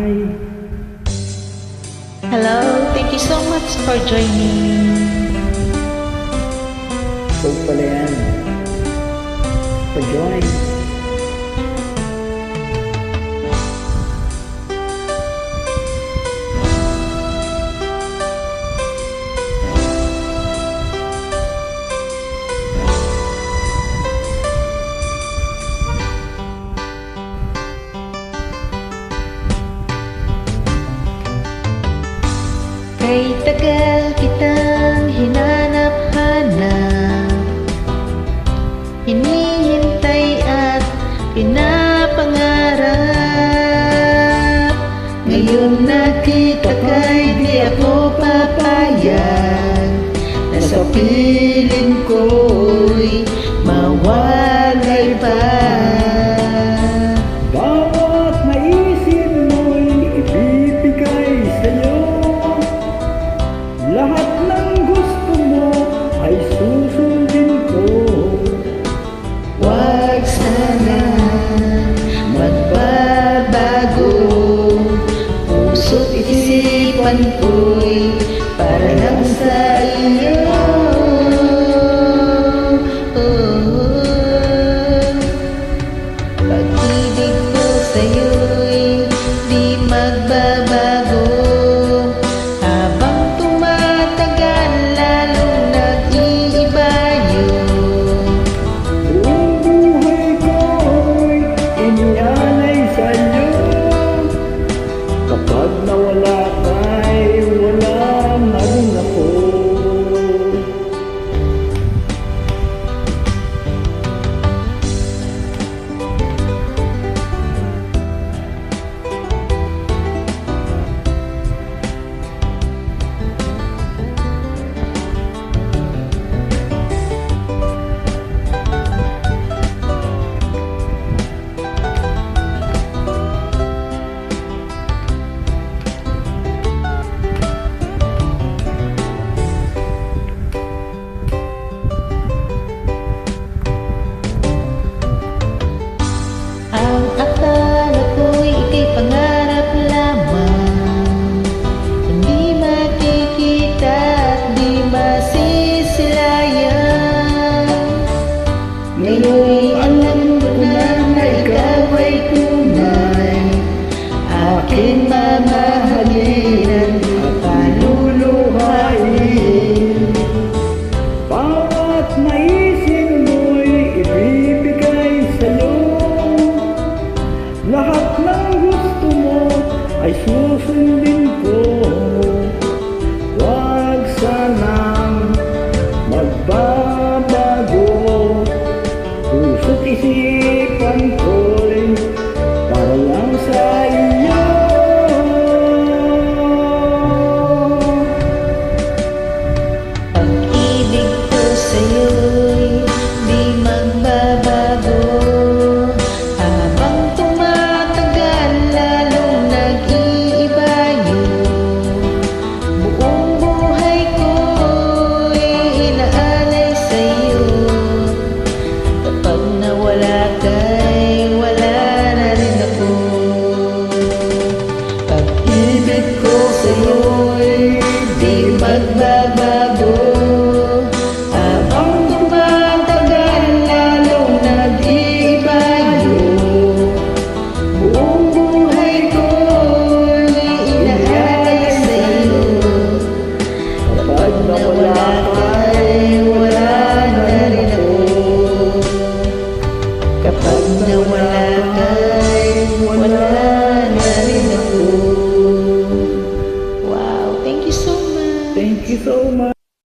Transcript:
buhay. Hello, thank you so much for joining. So pala yan. Pa-join. Kay tagal kitang hinanap-hanap, hinihintay at pinapangarap. Ngayon nakita kay di ako papayag na sa piling ko'y mawalay pa. Bawat naisip mo'y ibibigay sa'yo. Lahat ng gusto mo ay susundin ko. Wag sana magbabago, puso't isipan ko'y para lang sa iyo. Pag-ibig ko sa'yo'y di magbabago. Habang tumatagal, lalong nag-iiba yun. Buong buhay ko'y inialay sa'yo. Kapag nawala ka'y wala na rin ako. Ang akala ko'y ika'y pangarap lamang, hindi makikita at di masisilayan. Ngayon'y alam ko na ikaw ay tunay, aking mamahalin at paluluhain. Bawat naisip mo'y ibibigay sa'yo. Lahat ng gusto mo ay susundin ko. Huwag sanang magbabago, puso't isipan